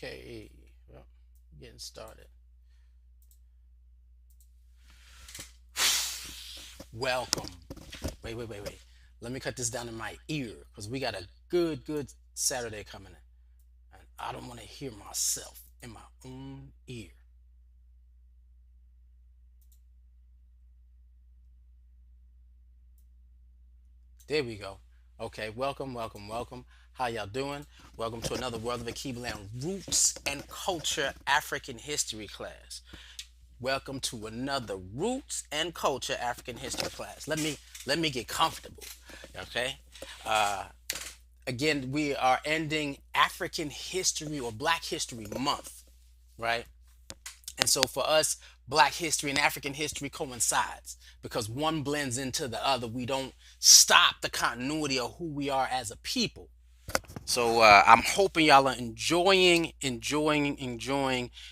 Okay, well, getting started. Welcome. Wait. Let me cut this down in my ear because we got a good Saturday coming in. And I don't want to hear myself in my own ear. There we go. Okay, welcome. How y'all doing? Welcome to another World of Akibaland Roots and Culture African History class. Welcome to another Roots and Culture African History class. Let me get comfortable. Okay? Uh Again, we are ending African History or Black History Month, right? And so for us, Black history and African history coincides because one blends into the other. We don't stop the continuity of who we are as a people. So I'm hoping y'all are enjoying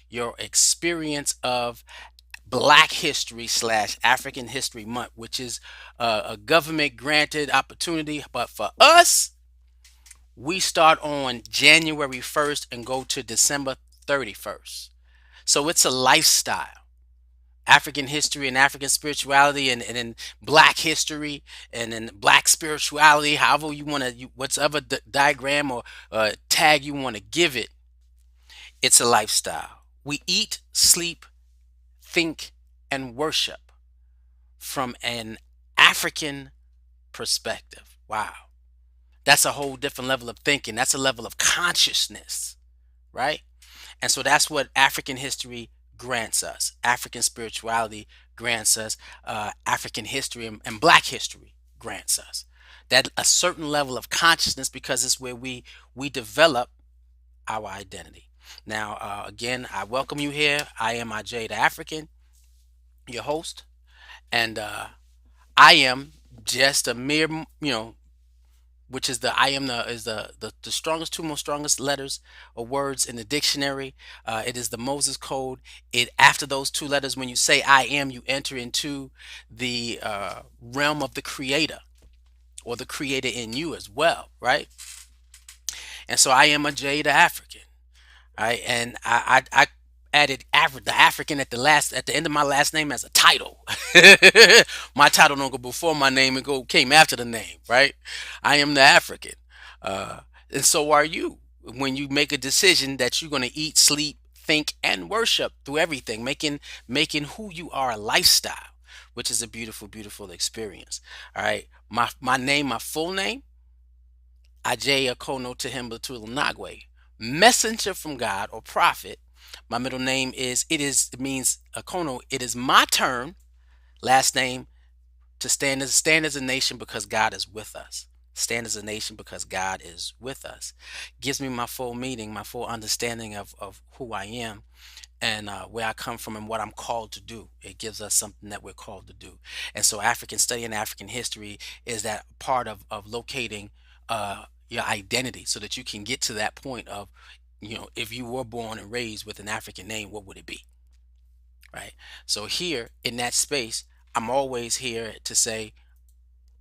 your experience of Black History slash African History Month, which is a government granted opportunity. But for us, we start on January 1st and go to December 31st. So it's a lifestyle. African history and African spirituality and then black history and then black spirituality, however you want to, whatever diagram or tag you want to give it, it's a lifestyle. We eat, sleep, think, and worship from an African perspective. Wow. That's a whole different level of thinking. That's a level of consciousness, right? And so that's what African history grants us. African spirituality grants us. African history and Black history grants us that a certain level of consciousness because it's where we develop our identity. Now, again, I welcome you here. I am Ajay the African, your host, and I am just a mere, which is the I am the is the strongest two most strongest letters or words in the dictionary. It is the Moses code. It after those two letters, when you say I am, you enter into the realm of the creator or the creator in you as well, right? And so I am a Jade African, right? And I added the African at the end of my last name as a title. My title don't go before my name and go came after the name, right? I am the African, uh, and so are you. When you make a decision that you're going to eat, sleep, think, and worship through everything, making who you are a lifestyle, which is a beautiful experience. All right, my name, my full name, Ajay Akono Tehimba Nagwe, messenger from God or prophet. My middle name it means Akono. It is my turn, last name, to stand as a nation because God is with us. Stand as a nation because God is with us. Gives me my full meaning, my full understanding of who I am and where I come from and what I'm called to do. It gives us something that we're called to do. And so African study and African history is that part of locating your identity so that you can get to that point of, if you were born and raised with an African name, what would it be? Right. So here in that space, I'm always here to say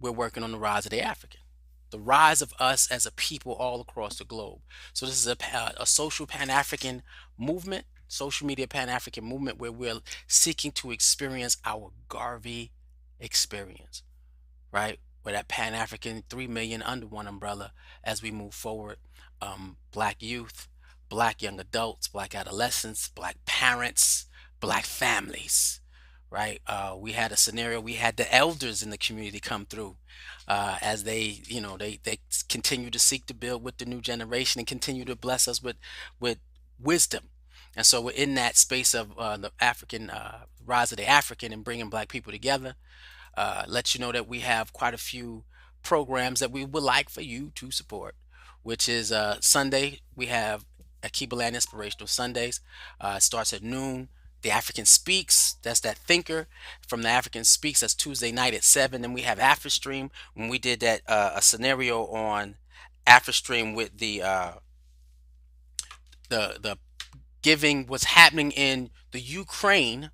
we're working on the rise of the African, the rise of us as a people all across the globe. So this is a social Pan-African movement, social media Pan-African movement where we're seeking to experience our Garvey experience, right? Where that Pan-African 3 million under one umbrella as we move forward. Black youth, black young adults, black adolescents, black parents, black families, right? We had a scenario, we had the elders in the community come through as they continue to seek to build with the new generation and continue to bless us with wisdom. And so we're in that space of the African rise of the African and bringing black people together. Let you know that we have quite a few programs that we would like for you to support, which is Sunday. We have Akibaland Inspirational Sundays. It starts at noon. The African Speaks, that's that thinker from the African Speaks. That's Tuesday night at 7. And we have After Stream when we did that a scenario on After Stream with the giving what's happening in the Ukraine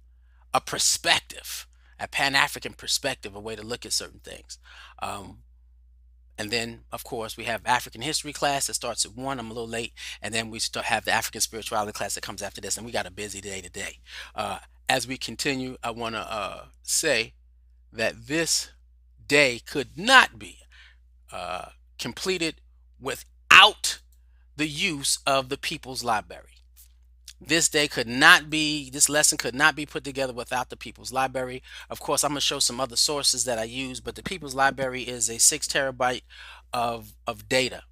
a perspective, a Pan African perspective, a way to look at certain things. Um, And then, of course, we have African history class that starts at 1. I'm a little late. And then we start have the African spirituality class that comes after this. And we got a busy day today. Uh, as we continue, I want to say that this day could not be uh, completed without the use of the People's Library. This lesson could not be put together without the People's Library. Of course, I'm going to show some other sources that I use, but the People's Library is a 6 terabyte of data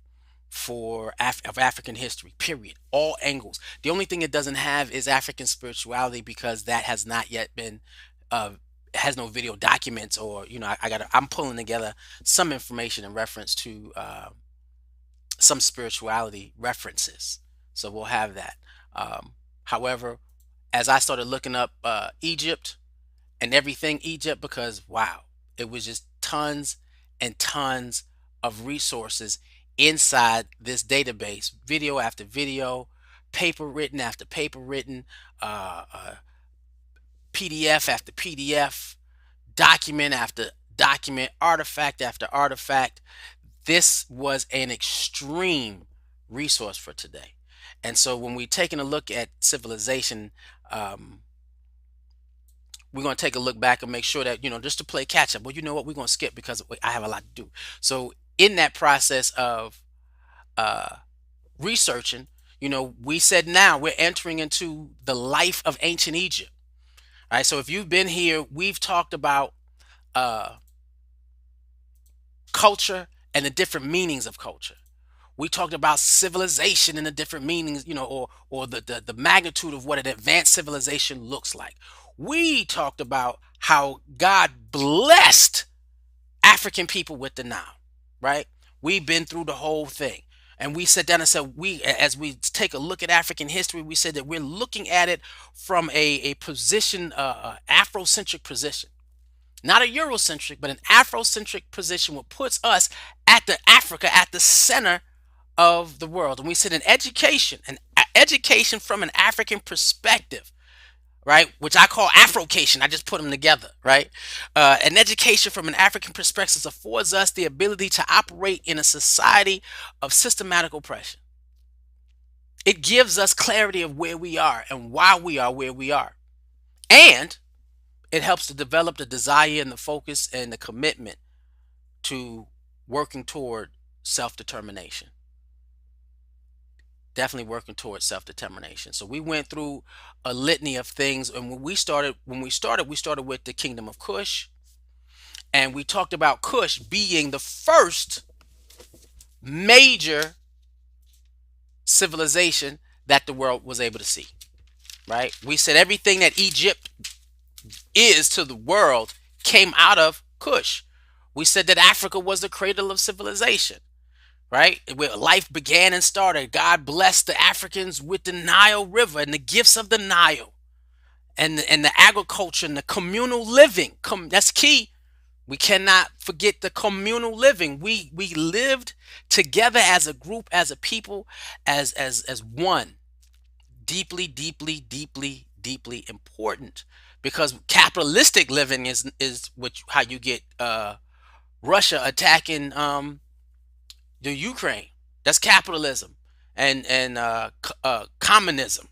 of African history, period. All angles. The only thing it doesn't have is African spirituality because that has not yet been, uh, has no video documents or, I'm pulling together some information in reference to some spirituality references. So we'll have that. Um, However, as I started looking up Egypt and everything Egypt, because wow, it was just tons and tons of resources inside this database, video after video, paper written after paper written, PDF after PDF, document after document, artifact after artifact. This was an extreme resource for today. And so when we're taking a look at civilization, um, we're going to take a look back and make sure that, just to play catch up. Well, you know what? We're going to skip because I have a lot to do. So in that process of uh, researching, we said now we're entering into the life of ancient Egypt. All right. So if you've been here, we've talked about uh, culture and the different meanings of culture. We talked about civilization and the different meanings, or the magnitude of what an advanced civilization looks like. We talked about how God blessed African people with the Nile, right? We've been through the whole thing. And we sat down and said, as we take a look at African history, we said that we're looking at it from a position, Afrocentric position, not a Eurocentric, but an Afrocentric position, what puts us at the Africa at the center of the world. And we said an education from an African perspective, right? Which I call Afrocation. I just put them together, right? An education from an African perspective affords us the ability to operate in a society of systematic oppression. It gives us clarity of where we are and why we are where we are. And it helps to develop the desire and the focus and the commitment to working toward self-determination. Definitely working towards self-determination. So we went through a litany of things, and we started with the kingdom of Kush, and we talked about Kush being the first major civilization that the world was able to see, right? We said everything that Egypt is to the world came out of Kush. We said that Africa was the cradle of civilization, right? Where life began and started. God blessed the Africans with the Nile River and the gifts of the Nile, and the agriculture and the communal living. That's key. We cannot forget the communal living. We lived together as a group, as a people, as one. Deeply, deeply, deeply, deeply important, because capitalistic living is how you get Russia attacking the Ukraine. That's capitalism and communism,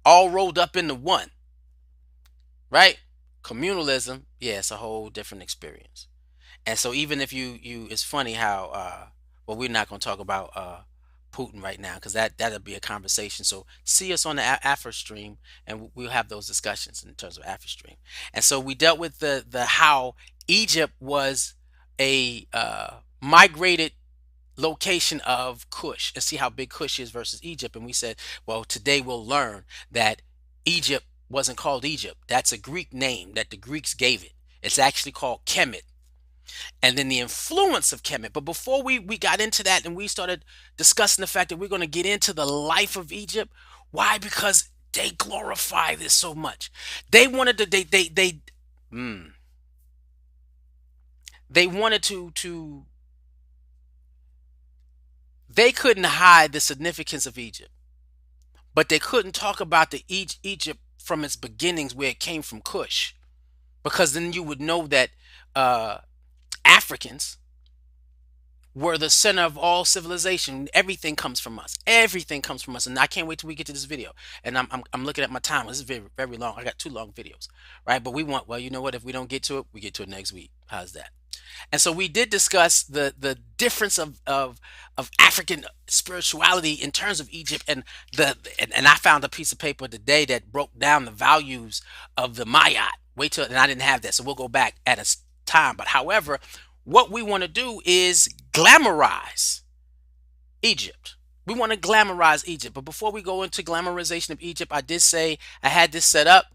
all rolled up into one, right? Communalism, yeah, it's a whole different experience. And so even if it's funny how well, we're not going to talk about Putin right now because that'll be a conversation. So see us on the Afro stream, and we'll have those discussions in terms of Afro stream. And so we dealt with the how Egypt was a migrated location of Kush, and see how big Kush is versus Egypt. And we said, well, today we'll learn that Egypt wasn't called Egypt. That's a Greek name that the Greeks gave it. It's actually called Kemet. And then the influence of Kemet. But before we got into that and we started discussing the fact that we're going to get into the life of Egypt, why? Because they glorify this so much. They wanted to mm, they wanted to they couldn't hide the significance of Egypt, but they couldn't talk about the Egypt from its beginnings where it came from Kush, because then you would know that uh, Africans we're the center of all civilization. Everything comes from us. Everything comes from us. And I can't wait till we get to this video. And I'm looking at my time. This is very, very long. I got two long videos, right? But we want, well, you know what? If we don't get to it, we get to it next week. How's that? And so we did discuss the difference of African spirituality in terms of Egypt, and I found a piece of paper today that broke down the values of the Mayat. Wait till, and I didn't have that, so we'll go back at a time. But however, what we want to do is glamorize Egypt. We want to glamorize Egypt. But before we go into glamorization of Egypt, I did say I had this set up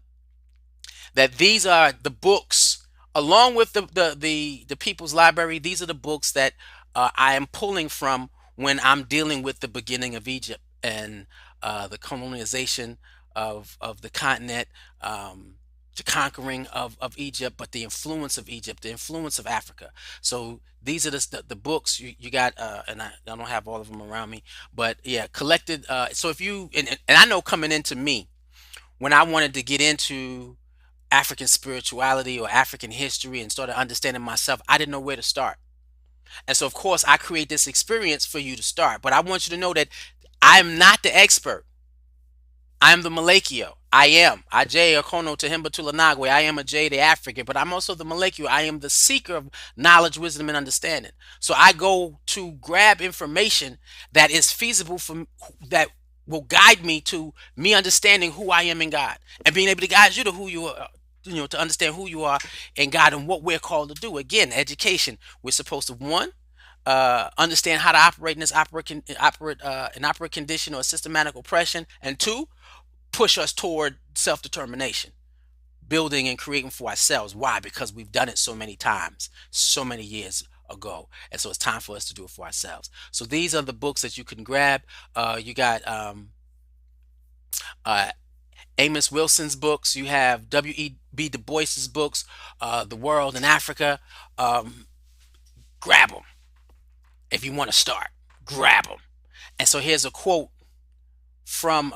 that these are the books along with the people's library. These are the books that I am pulling from when I'm dealing with the beginning of Egypt and the colonization of the continent, the conquering of Egypt, but the influence of Egypt, the influence of Africa. So these are the books you got, and I don't have all of them around me, but yeah, collected. So if you, and I know coming into me, when I wanted to get into African spirituality or African history and started understanding myself, I didn't know where to start. And so, of course, I create this experience for you to start. But I want you to know that I'm not the expert. I am the Malakio. I am. Ajay Okono Tahimba Tulanagwe. I am a J, the African, but I'm also the Malakio. I am the seeker of knowledge, wisdom, and understanding. So I go to grab information that is feasible for that will guide me to me understanding who I am in God and being able to guide you to who you are. To understand who you are in God and what we're called to do. Again, education. We're supposed to one, understand how to operate in this operate condition or systematic oppression, and two, push us toward self-determination, building and creating for ourselves. Why? Because we've done it so many times, so many years ago, and so it's time for us to do it for ourselves. So these are the books that you can grab. You got uh, Amos Wilson's books. You have W.E.B. Du Bois's books, The World in Africa. Um, Grab them if you want to start. Grab them. And so here's a quote from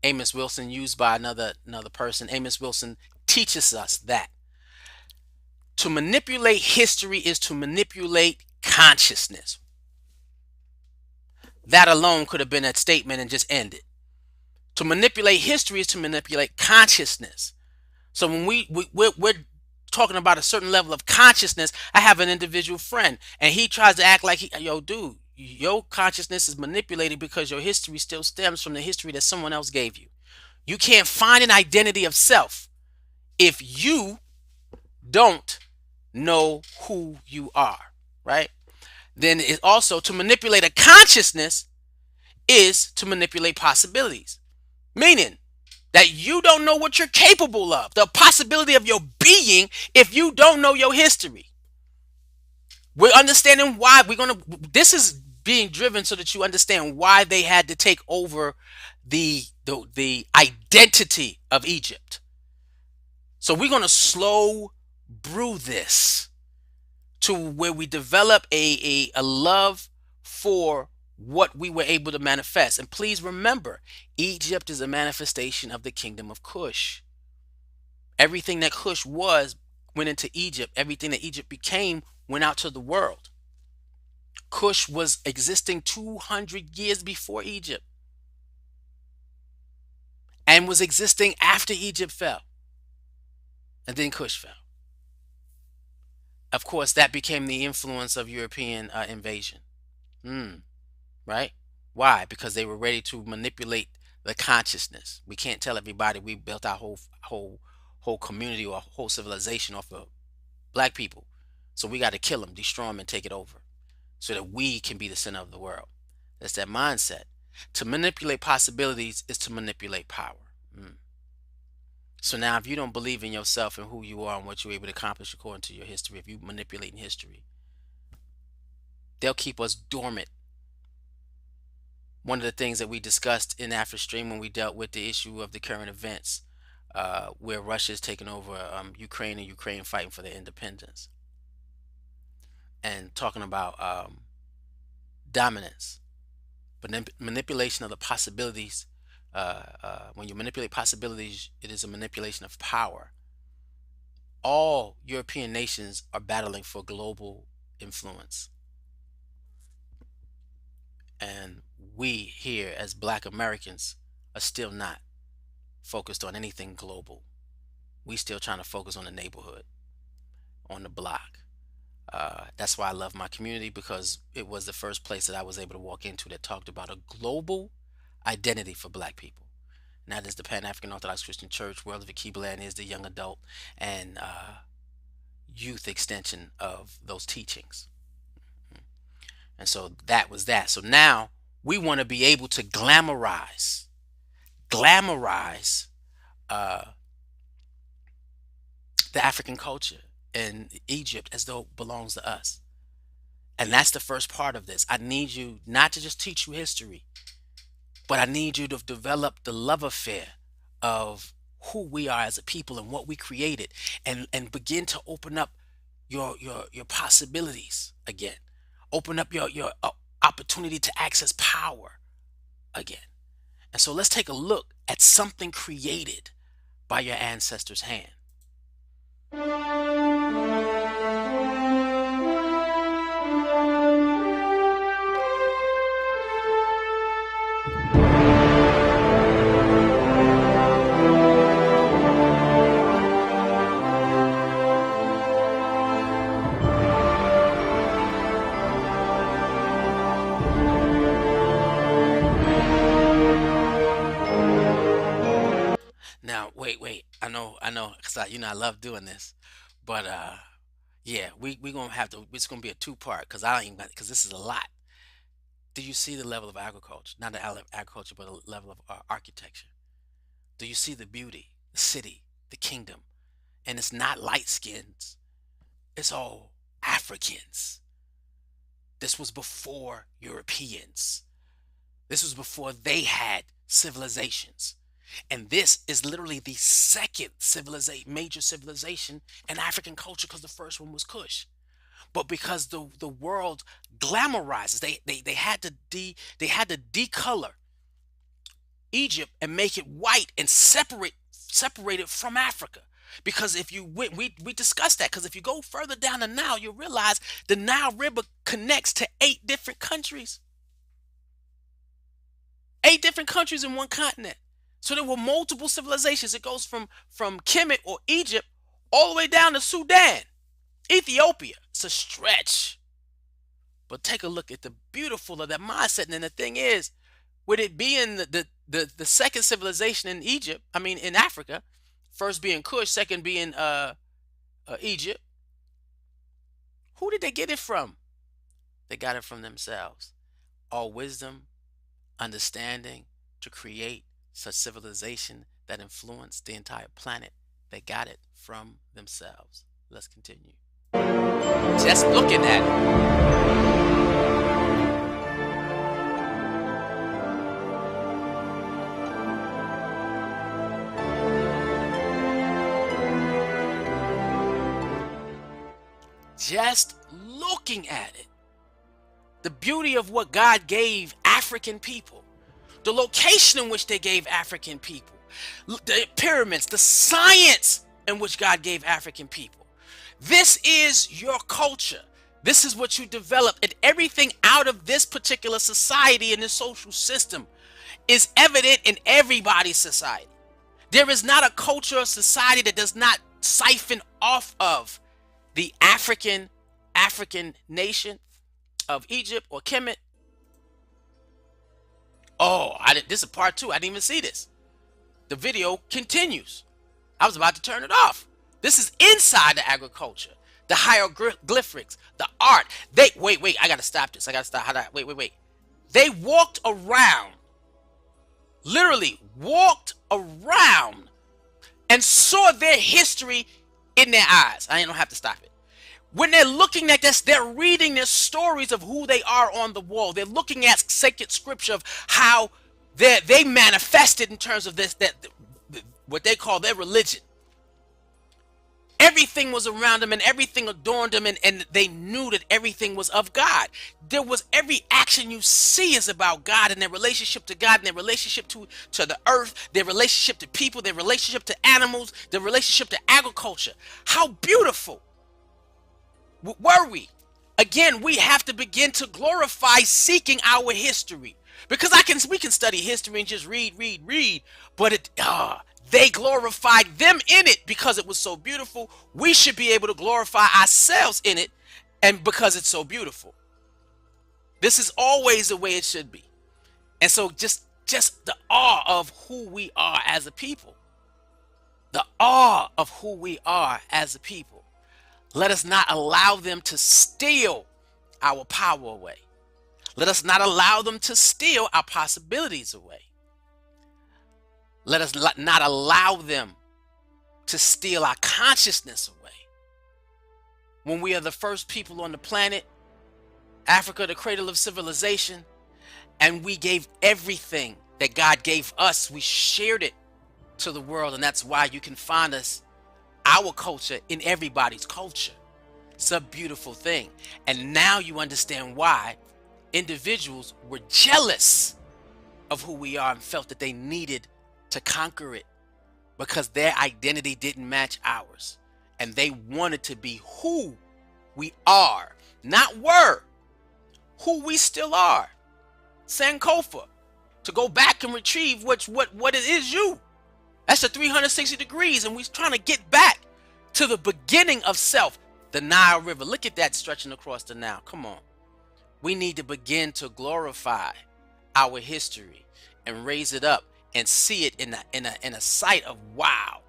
Amos Wilson, used by another person. Amos Wilson teaches us that to manipulate history is to manipulate consciousness. That alone could have been a statement and just ended. To manipulate history is to manipulate consciousness. So when we're talking about a certain level of consciousness, I have an individual friend, and he tries to act like yo, dude, your consciousness is manipulated because your history still stems from the history that someone else gave you. You can't find an identity of self if you don't know who you are, right? Then it also, to manipulate a consciousness is to manipulate possibilities, meaning that you don't know what you're capable of, the possibility of your being, if you don't know your history. We're understanding why this is being driven so that you understand why they had to take over the identity of Egypt. So we're going to slow brew this to where we develop a love for what we were able to manifest. And please remember, Egypt is a manifestation of the kingdom of Cush. Everything that Cush was went into Egypt. Everything that Egypt became went out to the world. Cush was existing 200 years before Egypt and was existing after Egypt fell. And then Cush fell. Of course, that became the influence of European invasion. Right? Why? Because they were ready to manipulate the consciousness. We can't tell everybody we built our whole community or whole civilization off of black people. So we got to kill them, destroy them, and take it over so that we can be the center of the world. That's that mindset. To manipulate possibilities is to manipulate power. So now if you don't believe in yourself and who you are and what you're able to accomplish according to your history, if you manipulate in history, they'll keep us dormant. One of the things that we discussed in AfriStream when we dealt with the issue of the current events, where Russia is taking over Ukraine and Ukraine fighting for their independence, and talking about dominance, but manipulation of the possibilities. When you manipulate possibilities, it is a manipulation of power. All European nations are battling for global influence. And we here as Black Americans are still not focused on anything global. We still trying to focus on the neighborhood, on the block. That's why I love my community, because it was the first place that I was able to walk into that talked about a global identity for Black people. And that is the Pan African Orthodox Christian Church. World of Akibaland is the young adult and youth extension of those teachings. And so that was that. So now we want to be able to glamorize uh, the African culture in Egypt as though it belongs to us. And that's the first part of this. I need you not to just teach you history, but I need you to develop the love affair of who we are as a people and what we created, and begin to open up your possibilities again. Open up your opportunity to access power again. And so let's take a look at something created by your ancestors' hand. Now, wait. I know, cause I love doing this, but yeah, we gonna have to. It's gonna be a two-part, cause I ain't cause this is a lot. Do you see the level of agriculture? Not the agriculture, but the level of architecture. Do you see the beauty, the city, the kingdom? And it's not light skins. It's all Africans. This was before Europeans. This was before they had civilizations. And this is literally the second major civilization in African culture, because the first one was Kush. But because the world glamorizes, they had to decolor Egypt and make it white and separate it from Africa. Because if you we discussed that, because if you go further down the Nile, you'll realize the Nile River connects to 8 different countries. 8 different countries in one continent. So there were multiple civilizations. It goes from Kemet or Egypt all the way down to Sudan, Ethiopia. It's a stretch. But take a look at the beautiful of that mindset. And then the thing is, with it being the second civilization in Egypt, I mean in Africa, first being Kush, second being Egypt, who did they get it from? They got it from themselves. All wisdom, understanding to create such civilization that influenced the entire planet. They got it from themselves. Let's continue. Just looking at it. Just looking at it. The beauty of what God gave African people. The location in which they gave African people. The pyramids, the science in which God gave African people. This is your culture. This is what you developed, and everything out of this particular society and this social system is evident in everybody's society. There is not a culture or society that does not siphon off of the African nation of Egypt or Kemet. Oh, this is part 2. I didn't even see this. The video continues. I was about to turn it off. This is inside the agriculture, the hieroglyphics, the art. Wait. I gotta stop this. Wait. They walked around, literally walked around, and saw their history in their eyes. I don't have to stop it. When they're looking at this, they're reading their stories of who they are on the wall. They're looking at sacred scripture of how they manifested in terms of what they call their religion. Everything was around them and everything adorned them, and they knew that everything was of God. Every action you see is about God and their relationship to God and their relationship to the earth, their relationship to people, their relationship to animals, their relationship to agriculture. How beautiful were we? Again, we have to begin to glorify seeking our history, because we can study history and just read, but they glorified them in it because it was so beautiful. We should be able to glorify ourselves in it, and because it's so beautiful. This is always the way it should be. And so just the awe of who we are as a people. The awe of who we are as a people. Let us not allow them to steal our power away. Let us not allow them to steal our possibilities away. Let us not allow them to steal our consciousness away. When we are the first people on the planet, Africa, the cradle of civilization, and we gave everything that God gave us, we shared it to the world, and that's why you can find our culture in everybody's culture. It's a beautiful thing. And now you understand why individuals were jealous of who we are and felt that they needed to conquer it, because their identity didn't match ours. And they wanted to be who we are, not were, who we still are. Sankofa, to go back and retrieve what it is you. That's a 360 degrees, and we're trying to get back to the beginning of self, the Nile River. Look at that stretching across the Nile. Come on. We need to begin to glorify our history and raise it up and see it in a sight of, wow,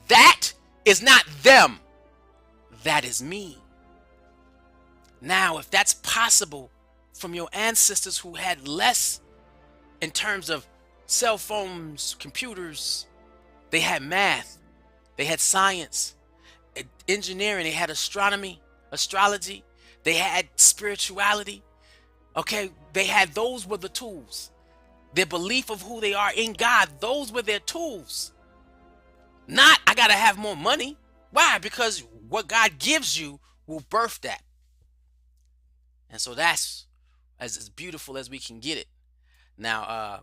that is not them, that is me. Now, if that's possible from your ancestors who had less in terms of cell phones, computers, they had math, they had science, engineering, they had astronomy, astrology, they had spirituality. Okay, those were the tools. Their belief of who they are in God, those were their tools. Not, I gotta have more money. Why? Because what God gives you will birth that. And so that's as beautiful as we can get it. Now,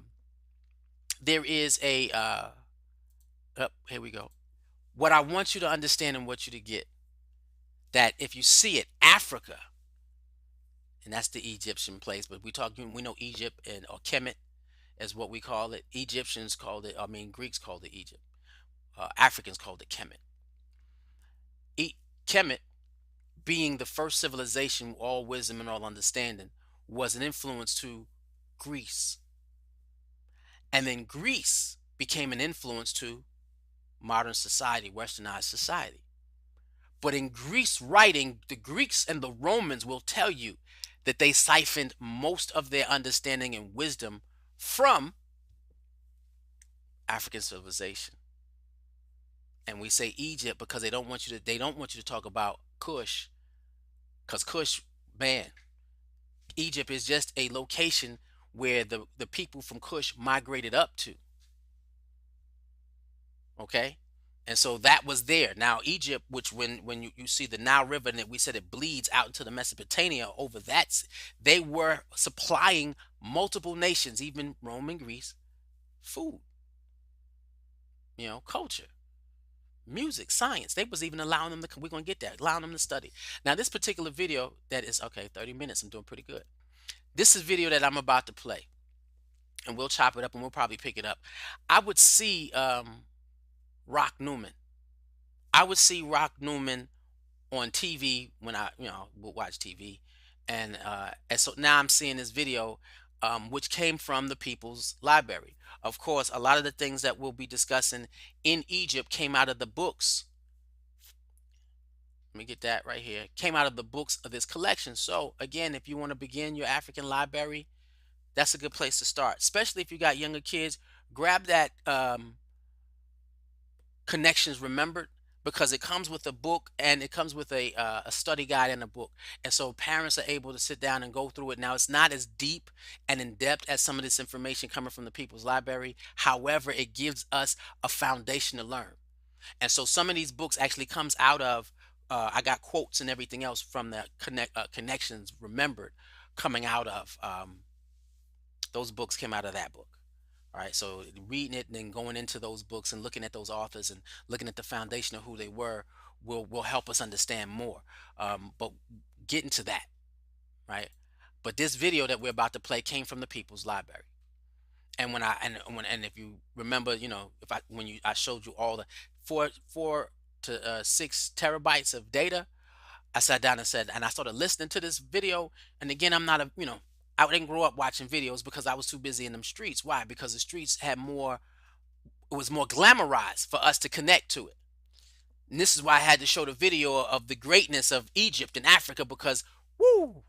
there is here we go. What I want you to understand and want you to get, that if you see it, Africa, and that's the Egyptian place, but we know Egypt, or Kemet is what we call it. Egyptians called it, Greeks called it Egypt. Africans called it Kemet. Kemet, being the first civilization, all wisdom and all understanding, was an influence to Greece. And then Greece became an influence to modern society, westernized society. But in Greece writing, the Greeks and the Romans will tell you that they siphoned most of their understanding and wisdom from African civilization. And we say Egypt because they don't want you to talk about Kush, because Kush, man, Egypt is just a location where the people from Kush migrated up to. Okay? And so that was there. Now Egypt, which when you see the Nile River, and we said it bleeds out into the Mesopotamia, over that, they were supplying multiple nations, even Rome and Greece, food, culture, music, science. They was even allowing them to, we're going to get that, allowing them to study. Now this particular video that is, okay, 30 minutes, I'm doing pretty good. This is video that I'm about to play, and we'll chop it up and we'll probably pick it up. I would see Rock Newman. I would see Rock Newman on TV when I, would watch TV, and so now I'm seeing this video, which came from the People's Library. Of course, a lot of the things that we'll be discussing in Egypt came out of the books. Let me get that right here. Came out of the books of this collection. So again, if you want to begin your African library, that's a good place to start, especially if you got younger kids. Grab that Connections Remembered, because it comes with a book and it comes with a study guide and a book, and so parents are able to sit down and go through it. Now it's not as deep and in depth as some of this information coming from the People's Library. However, it gives us a foundation to learn. And so some of these books actually comes out of I got quotes and everything else from the Connections Remembered, coming out of those books, came out of that book. All right, so reading it and then going into those books and looking at those authors and looking at the foundation of who they were will help us understand more. But getting to that, right? But this video that we're about to play came from the People's Library. And if you remember, if I when you I showed you all the 4 to 6 terabytes of data, I sat down and said, and I started listening to this video. And again, I'm not a, I didn't grow up watching videos because I was too busy in them streets. Why? Because the streets had more, it was more glamorized for us to connect to it. And this is why I had to show the video of the greatness of Egypt and Africa because, woo,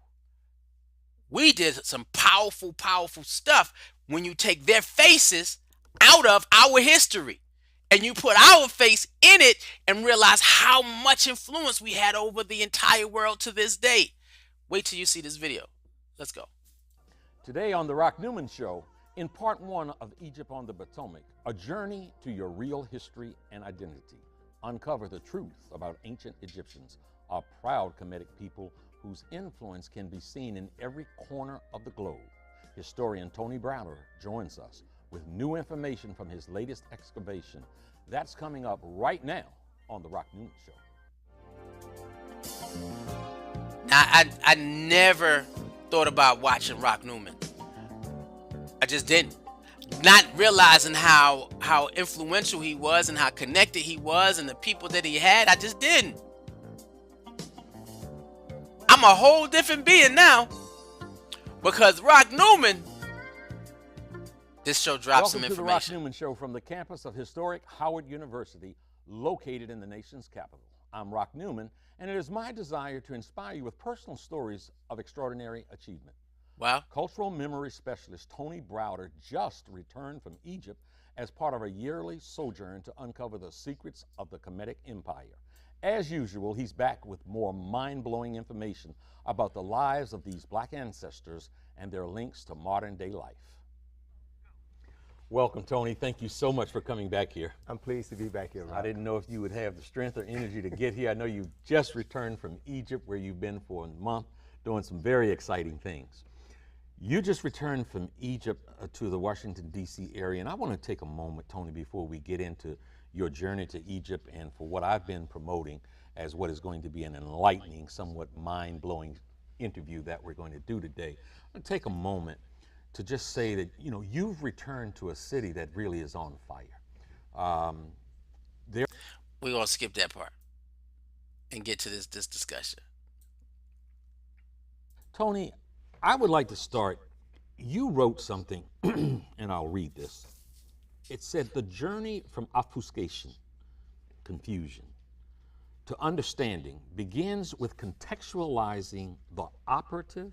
we did some powerful, powerful stuff when you take their faces out of our history and you put our face in it and realize how much influence we had over the entire world to this day. Wait till you see this video. Let's go. Today on The Rock Newman Show, in part one of Egypt on the Potomac, a journey to your real history and identity. Uncover the truth about ancient Egyptians, a proud Kemetic people whose influence can be seen in every corner of the globe. Historian Tony Browder joins us with new information from his latest excavation. That's coming up right now on The Rock Newman Show. Now, I never thought about watching Rock Newman. I just didn't. Not realizing how influential he was and how connected he was and the people that he had. I just didn't. I'm a whole different being now because Rock Newman. This show drops some information. Welcome to the Rock Newman Show from the campus of historic Howard University, located in the nation's capital. I'm Rock Newman, and it is my desire to inspire you with personal stories of extraordinary achievement. Wow. Cultural memory specialist Tony Browder just returned from Egypt as part of a yearly sojourn to uncover the secrets of the Kemetic Empire. As usual, he's back with more mind-blowing information about the lives of these black ancestors and their links to modern-day life. Welcome, Tony. Thank you so much for coming back here. I'm pleased to be back here, Rob. I didn't know if you would have the strength or energy to get here. I know you just returned from Egypt, where you've been for a month doing some very exciting things. You just returned from Egypt to the Washington, D.C. area, and I want to take a moment, Tony, before we get into your journey to Egypt and for what I've been promoting as what is going to be an enlightening, somewhat mind-blowing interview that we're going to do today. I'm going to take a moment to just say that, you've returned to a city that really is on fire. We're going to skip that part and get to this discussion. Tony, I would like to start. You wrote something, and I'll read this. It said, the journey from obfuscation, confusion, to understanding begins with contextualizing the operative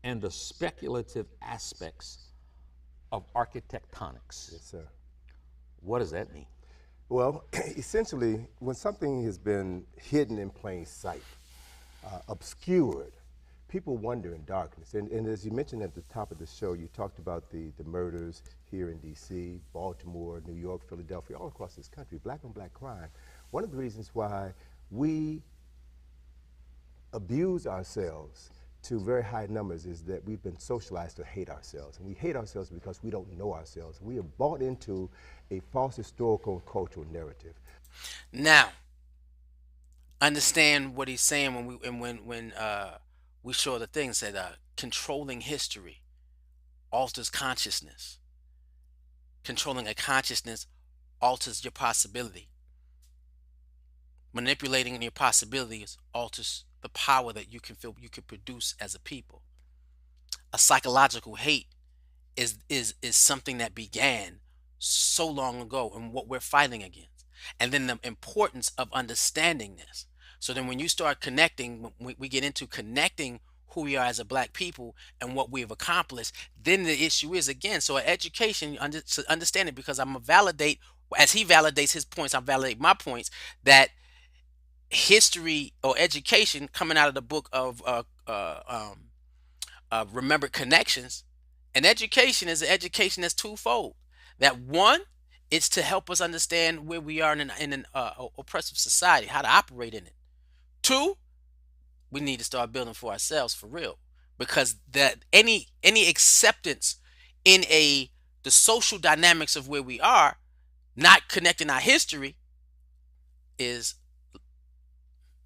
and the speculative aspects of architectonics. Yes, sir. What does that mean? Well, essentially, when something has been hidden in plain sight, obscured, people wonder in darkness. And as you mentioned at the top of the show, you talked about the murders here in D.C., Baltimore, New York, Philadelphia, all across this country, black on black crime. One of the reasons why we abuse ourselves to very high numbers is that we've been socialized to hate ourselves. And we hate ourselves because we don't know ourselves. We have bought into a false historical and cultural narrative. Now, understand what he's saying when we show the things that controlling history alters consciousness. Controlling a consciousness alters your possibility. Manipulating your possibilities alters the power that you can feel you can produce as a people. A psychological hate is something that began so long ago and what we're fighting against. And then the importance of understanding this. So then when you start connecting, when we get into connecting who we are as a black people and what we've accomplished, then the issue is again, so education, understand it, because I'm going to validate, as he validates his points, I validate my points, that history or education coming out of the book of Remembered Connections, and education is an education that's twofold. That one, it's to help us understand where we are in an oppressive society, how to operate in it. Two, we need to start building for ourselves for real, because that any acceptance in the social dynamics of where we are, not connecting our history, is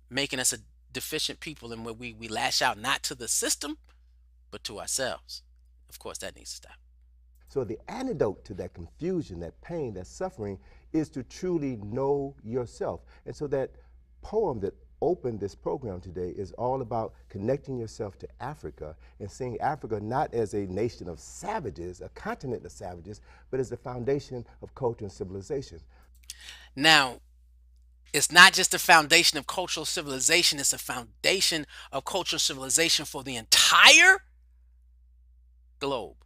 making us a deficient people and where we lash out not to the system, but to ourselves. Of course, that needs to stop. So the antidote to that confusion, that pain, that suffering is to truly know yourself. And so that poem that opened this program today is all about connecting yourself to Africa and seeing Africa not as a nation of savages, a continent of savages, but as the foundation of culture and civilization. Now, it's not just the foundation of cultural civilization, it's a foundation of cultural civilization for the entire globe.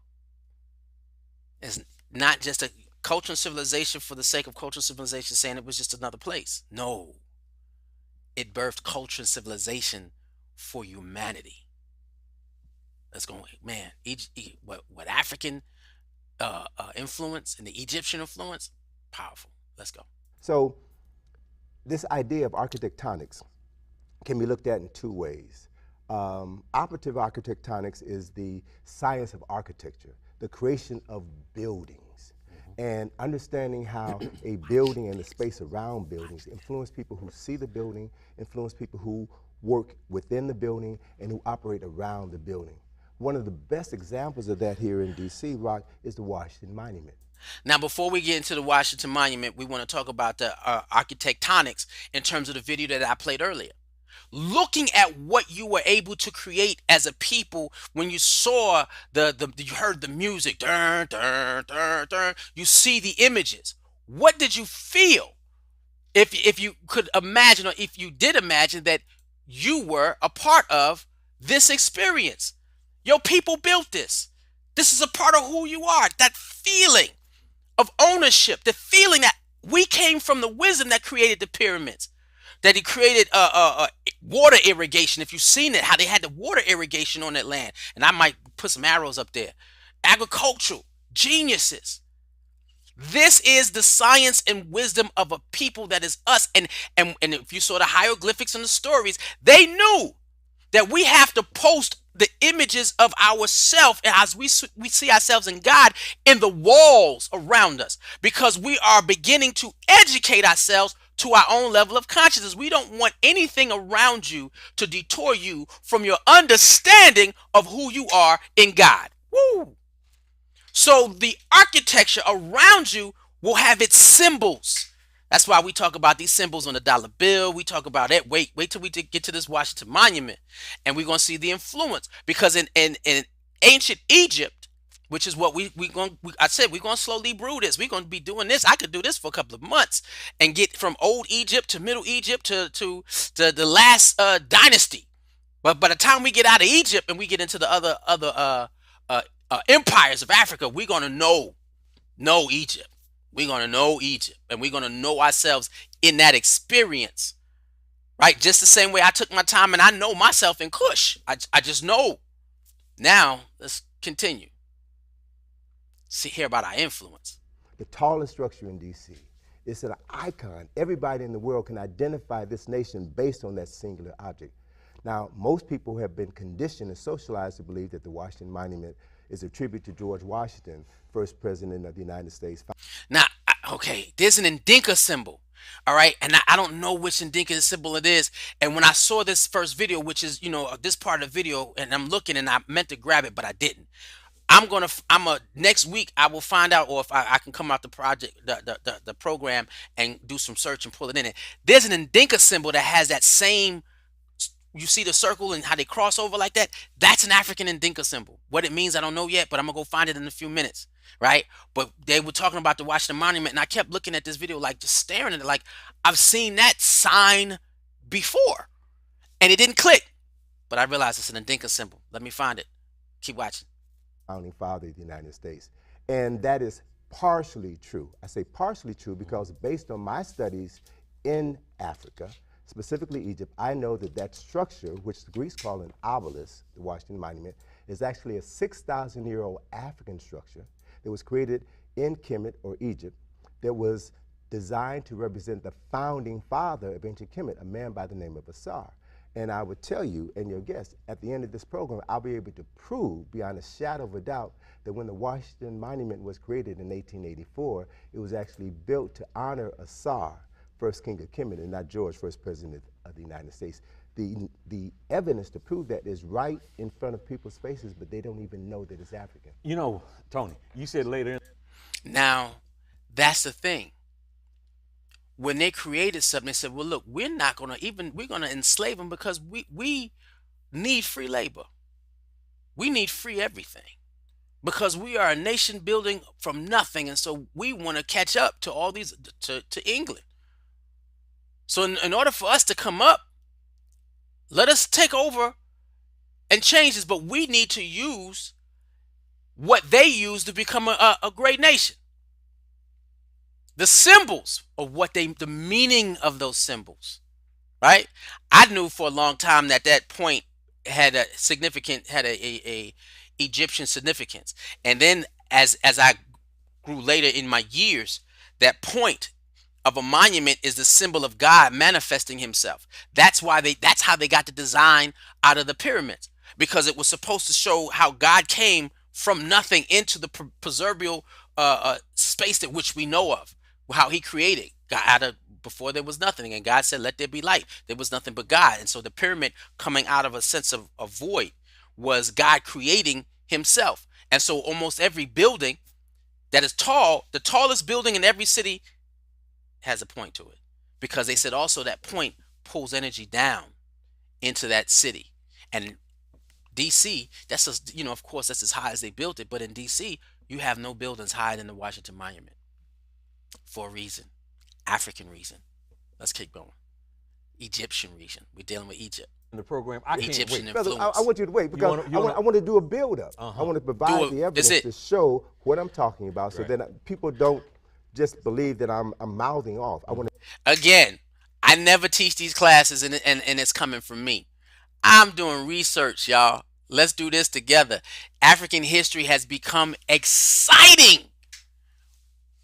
It's not just a cultural civilization for the sake of cultural civilization, saying it was just another place. No, it birthed culture and civilization for humanity. Let's go, man. What African influence and the Egyptian influence, powerful. Let's go. So this idea of architectonics can be looked at in two ways. Operative architectonics is the science of architecture, the creation of buildings, and understanding how a building and the space around buildings influence people who see the building, influence people who work within the building, and who operate around the building. One of the best examples of that here in DC, Rock, is the Washington Monument. Now, before we get into the Washington Monument, we want to talk about the architectonics in terms of the video that I played earlier. Looking at what you were able to create as a people when you saw you heard the music, dun, dun, dun, dun, you see the images. What did you feel? If you could imagine, or if you did imagine that you were a part of this experience. Your people built this. This is a part of who you are. That feeling of ownership, the feeling that we came from the wisdom that created the pyramids, that he created water irrigation. If you've seen it, how they had the water irrigation on that land, and I might put some arrows up there. Agricultural geniuses. This is the science and wisdom of a people that is us. And if you saw the hieroglyphics and the stories, they knew that we have to post the images of ourselves as we see ourselves in God in the walls around us, because we are beginning to educate ourselves to our own level of consciousness. We don't want anything around you to detour you from your understanding of who you are in God. Woo! So the architecture around you will have its symbols. That's why we talk about these symbols on the dollar bill. We talk about it. Wait till we get to this Washington Monument, and we're gonna see the influence. Because in ancient Egypt, which is what I said we're gonna slowly brew this. We're gonna be doing this. I could do this for a couple of months and get from old Egypt to Middle Egypt to the last dynasty. But by the time we get out of Egypt and we get into the other empires of Africa, we're gonna know Egypt. We're going to know Egypt, and we're going to know ourselves in that experience, right? Just the same way I took my time and I know myself in Kush. I just know. Now, let's continue. Hear about our influence. The tallest structure in DC. It's an icon. Everybody in the world can identify this nation based on that singular object. Now, most people have been conditioned and socialized to believe that the Washington Monument is a tribute to George Washington, first president of the United States. Now, okay, there's an Ndinka symbol, all right? And I don't know which Ndinka symbol it is. And when I saw this first video, which is, this part of the video, and I'm looking and I meant to grab it, but I didn't. Next week I will find out, or if I can come out the project, the program, and do some search and pull it in. There's an Ndinka symbol that has that same. You see the circle and how they cross over like that? That's an African Ndinka symbol. What it means, I don't know yet, but I'm going to go find it in a few minutes, right? But they were talking about the Washington Monument, and I kept looking at this video, like just staring at it, like I've seen that sign before, and it didn't click. But I realized it's an Ndinka symbol. Let me find it. Keep watching. Founding father of the United States. And that is partially true. I say partially true because based on my studies in Africa, specifically Egypt, I know that that structure, which the Greeks call an obelisk, the Washington Monument, is actually a 6,000-year-old African structure that was created in Kemet, or Egypt, that was designed to represent the founding father of ancient Kemet, a man by the name of Asar. And I would tell you and your guests, at the end of this program, I'll be able to prove beyond a shadow of a doubt that when the Washington Monument was created in 1884, it was actually built to honor Asar, first king of Kemet, and not George, first president of the United States. the evidence to prove that is right in front of people's faces, but they don't even know that it's African. You know, Tony, you said later in Now, that's the thing. When they created something, they said, well, look, we're not going to even, we're going to enslave them because we need free labor. We need free everything because we are a nation building from nothing. And so we want to catch up to all these, to England. So in order for us to come up, let us take over and change this. But we need to use what they use to become a great nation. The symbols of what the meaning of those symbols, right? I knew for a long time that that point had a significant, had a Egyptian significance. And then as I grew later in my years, that point of a monument is the symbol of God manifesting himself. That's how they got the design out of the pyramids, because it was supposed to show how God came from nothing into the preservial space that which we know of, how he created God out of before there was nothing, and God said, let there be light. There was nothing but God. And so the pyramid, coming out of a sense of a void, was God creating himself. And so almost every building that is tall, the tallest building in every city has a point to it, because they said also that point pulls energy down into that city. And DC, that's just, of course, that's as high as they built it, but in DC you have no buildings higher than the Washington Monument for a reason. African reason. Let's keep going. Egyptian reason. We're dealing with Egypt. the program. I can't Egyptian wait. Brother, influence. I want you to wait because I want to do a build up. I want to provide the evidence to show what I'm talking about, so then people don't just believe that I'm mouthing off. I want to. Again, I never teach these classes, and it's coming from me. I'm doing research, y'all. Let's do this together. African history has become exciting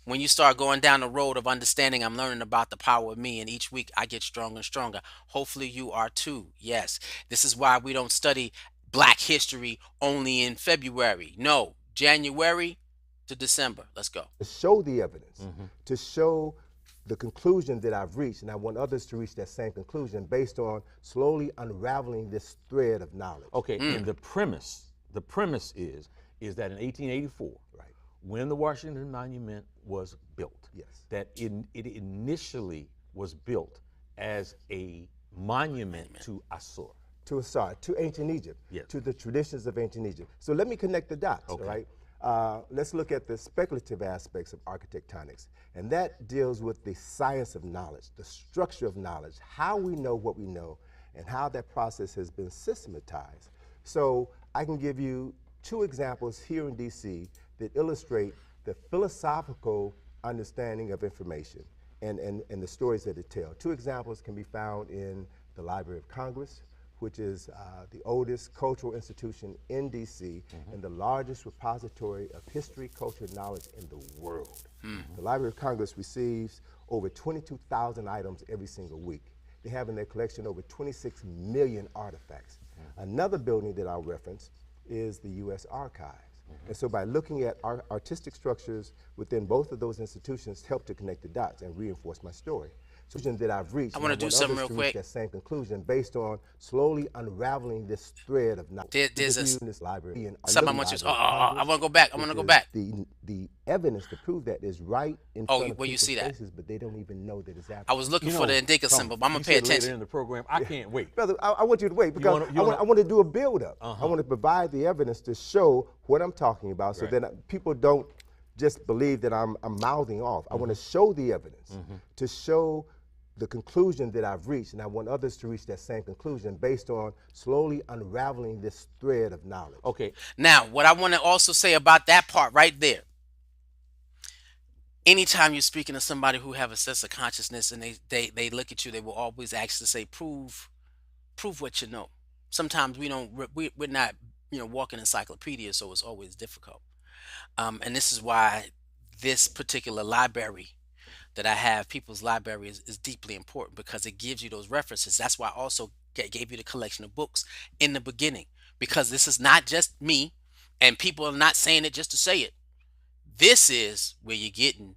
when you start going down the road of understanding. I'm learning about the power of me, and each week I get stronger and stronger. Hopefully you are too. Yes, this is why we don't study black history only in February. No, January to December. Let's go. To show the evidence, to show the conclusion that I've reached, and I want others to reach that same conclusion based on slowly unraveling this thread of knowledge. Okay, and the premise is that in 1884, Right. when the Washington Monument was built, Yes. that it initially was built as a monument to Assur. To Assad, to ancient Egypt, Yes. to the traditions of ancient Egypt. So let me connect the dots, all right? Let's look at the speculative aspects of architectonics, and that deals with the science of knowledge, the structure of knowledge, how we know what we know, and how that process has been systematized. So I can give you two examples here in DC that illustrate the philosophical understanding of information and the stories that it tells. Two examples can be found in the Library of Congress, which is the oldest cultural institution in DC and the largest repository of history, culture, and knowledge in the world. The Library of Congress receives over 22,000 items every single week. They have in their collection over 26 million artifacts. Another building that I'll reference is the U.S. Archives. And so by looking at artistic structures within both of those institutions help to connect the dots and reinforce my story. Conclusion that I've reached. I want to do something real quick. That same conclusion based on slowly unraveling this thread of knowledge. There's this library and something I want you to. I want to go back. I want to go back. The evidence to prove that is right in front of where you people's see that? faces, but they don't even know that it's happening. I was looking for the indica symbol, but I'm gonna pay Later attention. in the program, I can't wait. Brother, I want you to wait because I want to do a build up. I want to provide the evidence to show what I'm talking about, so then people don't just believe that I'm mouthing off. I want to show the evidence to show the conclusion that I've reached, and I want others to reach that same conclusion based on slowly unraveling this thread of knowledge. Okay. Now, what I want to also say about that part right there. Anytime you're speaking to somebody who have a sense of consciousness and they look at you, they will always ask to say, prove what you know. Sometimes we're not walking encyclopedias, so it's always difficult. And this is why this particular library that I have, People's Library, is deeply important, because it gives you those references. That's why I also gave you the collection of books in the beginning, because this is not just me, and people are not saying it just to say it. This is where you're getting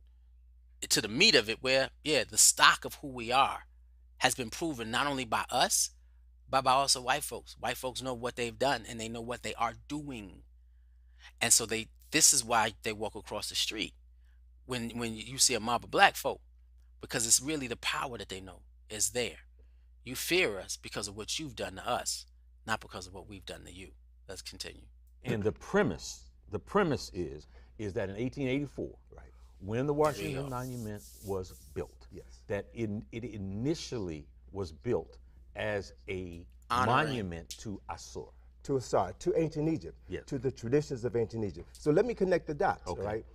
to the meat of it, where, the stock of who we are has been proven not only by us, but by also white folks. White folks know what they've done and they know what they are doing. And so this is why they walk across the street when you see a mob of black folk, because it's really the power that they know is there. You fear us because of what you've done to us, not because of what we've done to you. Let's continue. And the premise is that in 1884, Right. when the There you Washington go. Monument was built, Yes. that it initially was built as a Honoring. monument to Assur. To Assad, to ancient Egypt, Yes. to the traditions of ancient Egypt. So let me connect the dots, Okay. all right?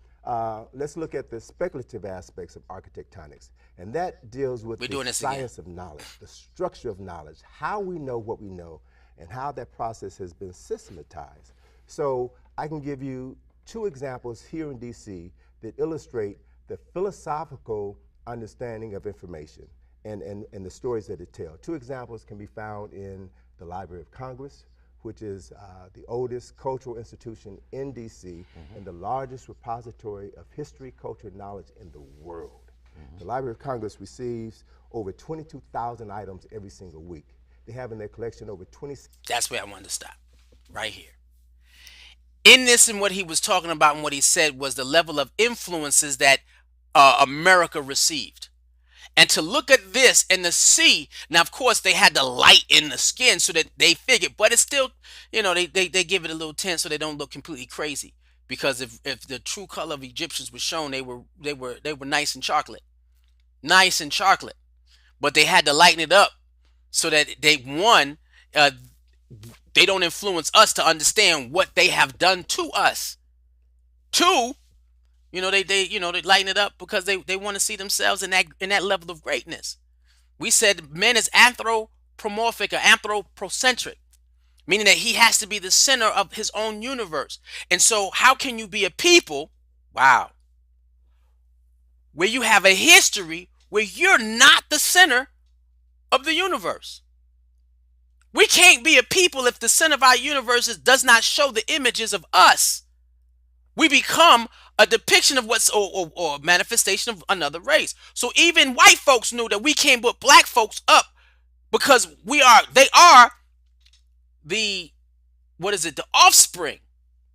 Let's look at the speculative aspects of architectonics, and that deals with We're the doing this again. science of knowledge, the structure of knowledge, how we know what we know, and how that process has been systematized. So I can give you two examples here in DC that illustrate the philosophical understanding of information and the stories that it tells. Two examples can be found in the Library of Congress, which is the oldest cultural institution in DC and the largest repository of history, culture, and knowledge in the world. The Library of Congress receives over 22,000 items every single week. They have in their collection over 20. That's where I wanted to stop. Right here. In this, and what he was talking about and what he said was the level of influences that America received. And to look at this and to see, now of course they had the light in the skin so that they figured, but it's still, they give it a little tint so they don't look completely crazy. Because if the true color of Egyptians was shown, they were nice and chocolate. Nice and chocolate. But they had to lighten it up so that uh, they don't influence us to understand what they have done to us. Two, they lighten it up because they want to see themselves in that level of greatness. We said man is anthropomorphic or anthropocentric, meaning that he has to be the center of his own universe. And so how can you be a people, wow, where you have a history where you're not the center of the universe? We can't be a people if the center of our universe does not show the images of us. We become a depiction of or manifestation of another race. So even white folks knew that we can't put black folks up because they are the, what is it, the offspring.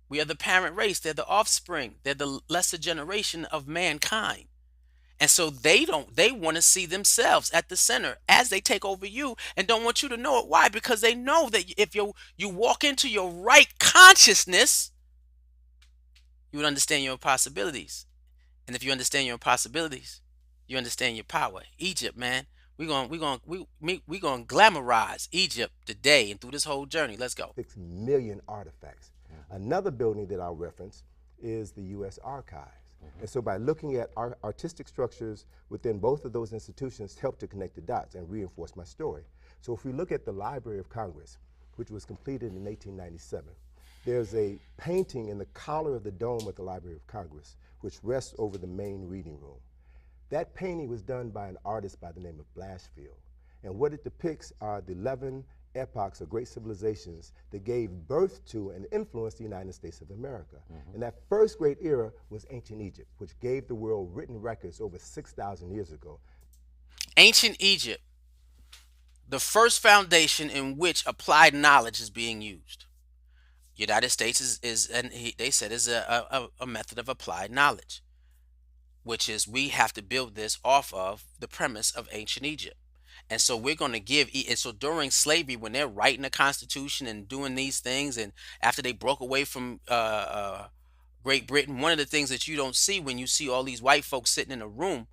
We are the parent race. They're the offspring. They're the lesser generation of mankind. And so they want to see themselves at the center as they take over you and don't want you to know it. Why? Because they know that if you walk into your right consciousness, you would understand your possibilities. And if you understand your possibilities, you understand your power. Egypt, man. We gonna glamorize Egypt today and through this whole journey. Let's go. 6 million artifacts. Another building that I'll reference is the U.S. Archives. And so by looking at artistic structures within both of those institutions help to connect the dots and reinforce my story. So if we look at the Library of Congress, which was completed in 1897, there's a painting in the collar of the dome of the Library of Congress, which rests over the main reading room. That painting was done by an artist by the name of Blanchfield. And what it depicts are the 11 epochs or great civilizations that gave birth to and influenced the United States of America. And that first great era was ancient Egypt, which gave the world written records over 6,000 years ago. Ancient Egypt, the first foundation in which applied knowledge is being used. United States they said is a method of applied knowledge, which is we have to build this off of the premise of ancient Egypt. And so we're going to and so during slavery, when they're writing the Constitution and doing these things, and after they broke away from Great Britain, one of the things that you don't see when you see all these white folks sitting in a room,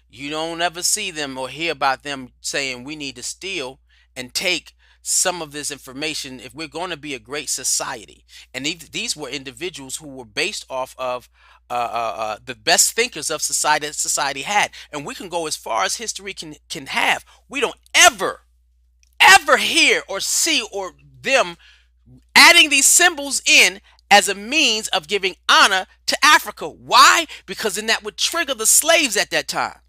you don't ever see them or hear about them saying we need to steal and take some of this information if we're going to be a great society. And these were individuals who were based off of the best thinkers of society that society had. And we can go as far as history can have. We don't ever hear or see or them adding these symbols in as a means of giving honor to Africa. Why? Because then that would trigger the slaves at that time.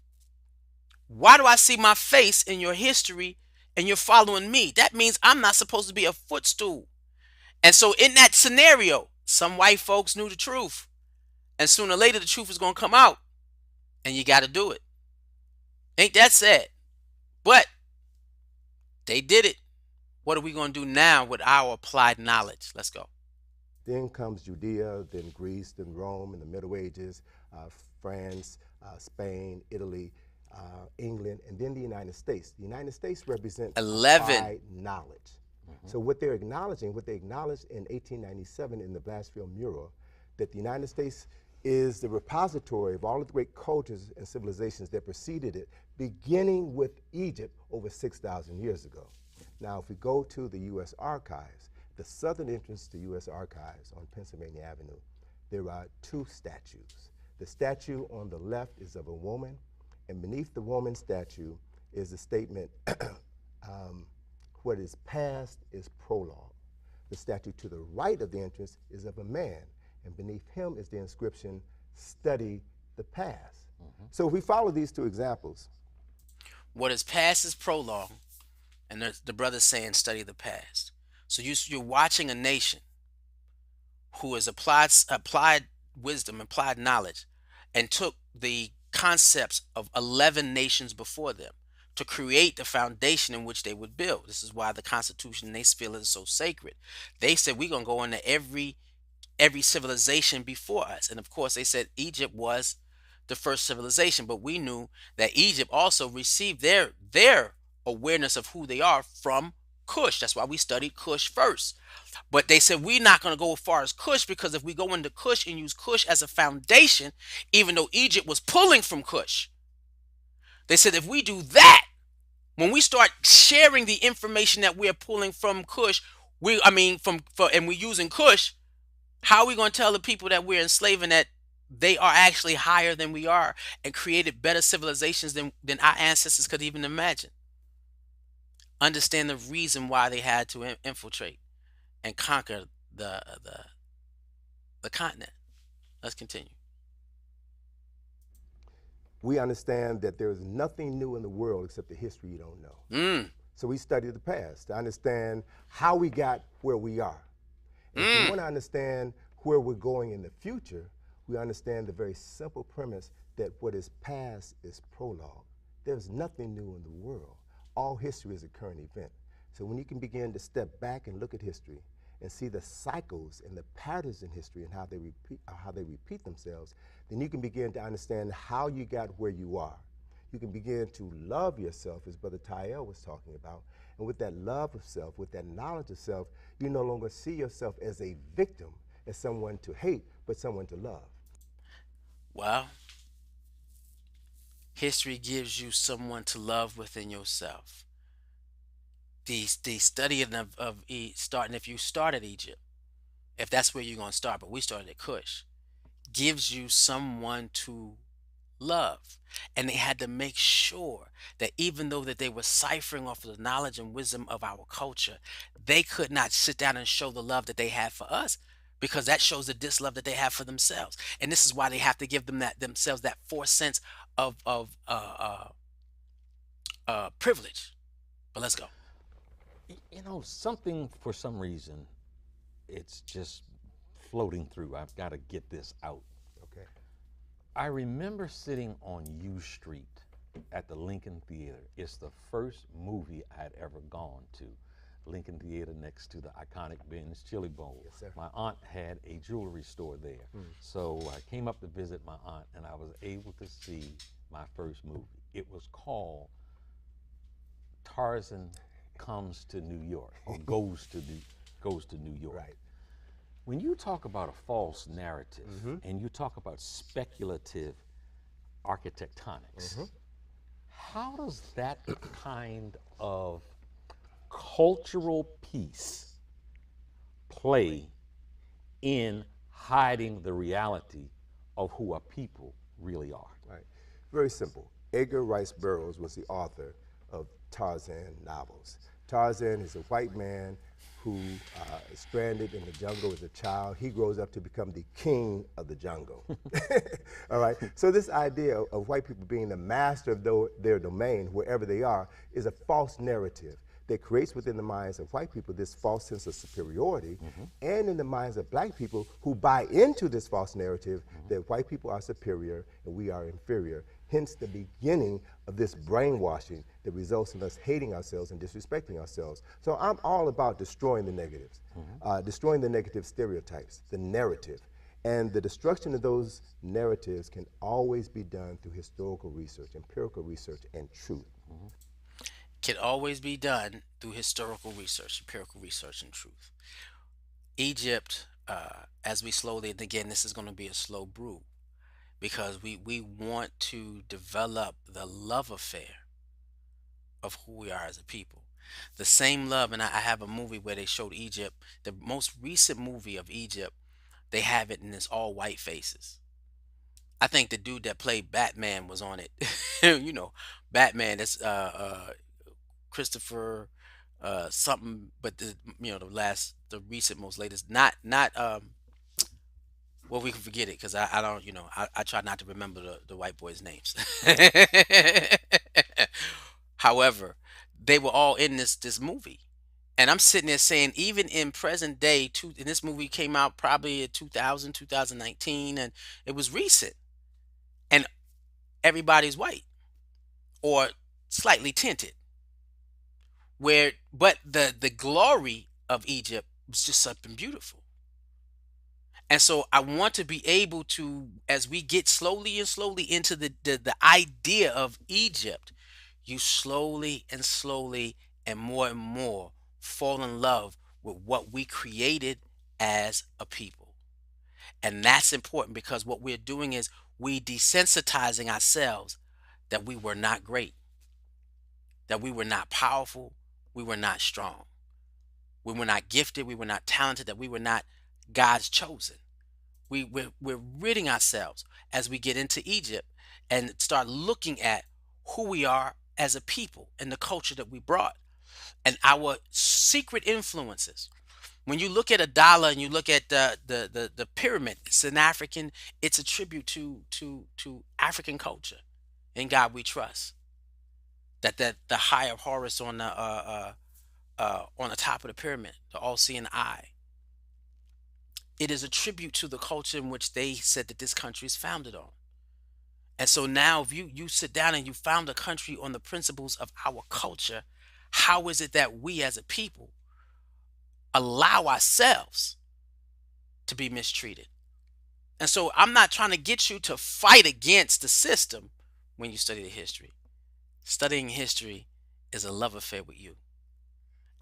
Why do I see my face in your history and you're following me? That means I'm not supposed to be a footstool. And so in that scenario, some white folks knew the truth. And sooner or later, the truth is going to come out. And you got to do it. Ain't that sad? But they did it. What are we going to do now with our applied knowledge? Let's go. Then comes Judea, then Greece, then Rome in the Middle Ages, France, Spain, Italy, England, and then the United States. The United States represents 11. applied knowledge. So what they're acknowledging, what they acknowledged in 1897 in the Blasphemy mural, that the United States is the repository of all of the great cultures and civilizations that preceded it, beginning with Egypt over 6,000 years ago. Now, if we go to the U.S. Archives, the southern entrance to U.S. Archives on Pennsylvania Avenue, there are two statues. The statue on the left is of a woman, and beneath the woman's statue is a statement, what is past is prologue. The statue to the right of the entrance is of a man, and beneath him is the inscription, study the past. So if we follow these two examples, What is past is prologue, and the brother's saying study the past. So you're watching a nation who has applied wisdom, applied knowledge, and took the concepts of 11 nations before them to create the foundation in which they would build. This is why the Constitution they feel is so sacred. They said we're gonna go into every civilization before us, and of course they said Egypt was the first civilization, but we knew that Egypt also received their awareness of who they are from Cush. That's why we studied Cush first. But they said we're not going to go as far as Cush, because if we go into Cush and use Cush as a foundation, even though Egypt was pulling from Cush, they said if we do that, when we start sharing the information that we're pulling from Cush, and we're using Cush, how are we going to tell the people that we're enslaving that they are actually higher than we are and created better civilizations than our ancestors could even imagine? Understand the reason why they had to infiltrate and conquer the continent. Let's continue. we understand that there is nothing new in the world except the history you don't know. So we study the past to understand how we got where we are. And if we want to understand where we're going in the future, we understand the very simple premise that what is past is prologue. There's nothing new in the world. All history is a current event. So when you can begin to step back and look at history and see the cycles and the patterns in history and how they repeat themselves, then you can begin to understand how you got where you are. You can begin to love yourself, as Brother Tyel was talking about. And with that love of self, with that knowledge of self, you no longer see yourself as a victim, as someone to hate, but someone to love. Well, history gives you someone to love within yourself. The studying starting, if you start at Egypt, if that's where you're going to start, but we started at Cush, gives you someone to love. And they had to make sure that even though that they were ciphering off of the knowledge and wisdom of our culture, they could not sit down and show the love that they had for us, because that shows the dislove that they have for themselves. And this is why they have to give them that themselves that 4 cents of privilege. But let's go. You know, something for some reason, it's just floating through. I've got to get this out. Okay. I remember sitting on U Street at the Lincoln Theater. It's the first movie I'd ever gone to. Lincoln Theater next to the iconic Ben's Chili Bowl. Yes, sir. My aunt had a jewelry store there. So I came up to visit my aunt and I was able to see my first movie. It was called Tarzan Comes to New York, or goes to New York. Right. When you talk about a false narrative and you talk about speculative architectonics, how does that kind of cultural piece play in hiding the reality of who a people really are? Right. Very simple. Edgar Rice Burroughs was the author of Tarzan novels. Tarzan is a white man who is stranded in the jungle as a child. He grows up to become the king of the jungle. All right. So this idea of white people being the master of their domain, wherever they are, is a false narrative that creates within the minds of white people this false sense of superiority, and in the minds of black people who buy into this false narrative that white people are superior and we are inferior, hence the beginning of this brainwashing that results in us hating ourselves and disrespecting ourselves. So I'm all about destroying the negatives, destroying the negative stereotypes, the narrative. And the destruction of those narratives can always be done through historical research, empirical research, and truth. Can always be done through historical research, empirical research, and truth. Egypt, as we slowly, and again, this is going to be a slow brew because we want to develop the love affair of who we are as a people. The same love, and I have a movie where they showed Egypt, the most recent movie of Egypt, they have it in this all white faces. I think the dude that played Batman was on it. You know, Batman. That's Christopher something, but the last, the recent, most latest. Not. Well, we can forget it because I don't. I try not to remember the white boys' names. However, they were all in this movie. And I'm sitting there saying, even in present day, and this movie came out probably in 2000, 2019, and it was recent. And everybody's white or slightly tinted. But the glory of Egypt was just something beautiful. And so I want to be able to, as we get slowly and slowly into the idea of Egypt, you slowly and slowly and more fall in love with what we created as a people. And that's important because what we're doing is we desensitizing ourselves that we were not great, that we were not powerful, we were not strong, we were not gifted, we were not talented, that we were not God's chosen. We're ridding ourselves as we get into Egypt and start looking at who we are as a people and the culture that we brought and our secret influences. When you look at a dollar and you look at the pyramid, it's a tribute to African culture. In God we trust. That the high of Horus on the top of the pyramid, the all-seeing eye. It is a tribute to the culture in which they said that this country is founded on. And so now, if you sit down and you found a country on the principles of our culture, how is it that we as a people allow ourselves to be mistreated? And so I'm not trying to get you to fight against the system when you study the history. Studying history is a love affair with you.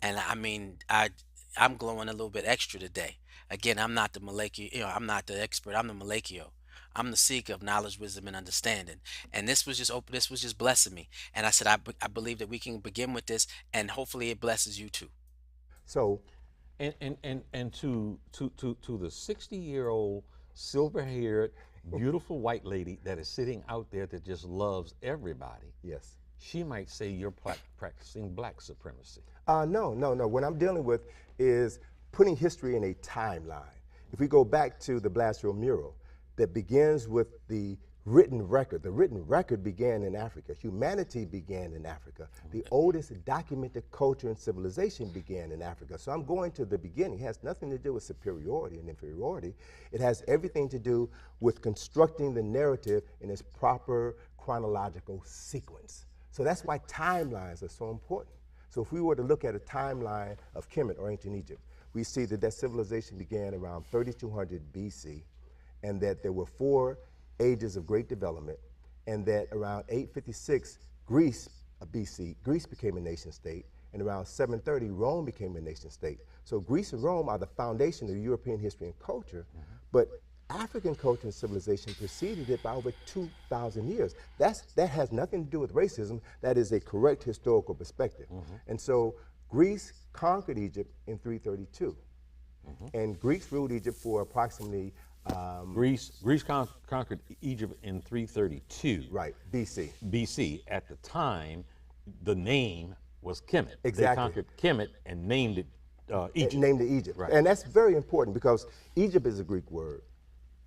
And I mean, I'm glowing a little bit extra today. Again, I'm not the molecular, I'm not the expert. I'm the molecular. I'm the seeker of knowledge, wisdom, and understanding. And this was just open. This was just blessing me. And I said, I believe that we can begin with this, and hopefully, it blesses you too. So, And to the 60-year-old silver-haired beautiful white lady that is sitting out there that just loves everybody, yes. she might say you're practicing black supremacy. No, no, no. What I'm dealing with is putting history in a timeline. If we go back to the Blasio mural that begins with the written record began in Africa. Humanity began in Africa. The oldest documented culture and civilization began in Africa. So I'm going to the beginning. It has nothing to do with superiority and inferiority. It has everything to do with constructing the narrative in its proper chronological sequence. So that's why timelines are so important. So if we were to look at a timeline of Kemet or ancient Egypt, we see that that civilization began around 3200 BC, and that there were 4 ages of great development, and that around 856 BC, Greece became a nation state, and around 730 Rome became a nation state. So Greece and Rome are the foundation of European history and culture, but African culture and civilization preceded it by over 2,000 years. That has nothing to do with racism. That is a correct historical perspective. And so Greece conquered Egypt in 332. And Greeks ruled Egypt for approximately Greece conquered Egypt in 332. right, BC. BC. At the time, the name was Kemet. They Exactly. conquered Kemet and named it Egypt. Named it Egypt. Right. And that's very important because Egypt is a Greek word.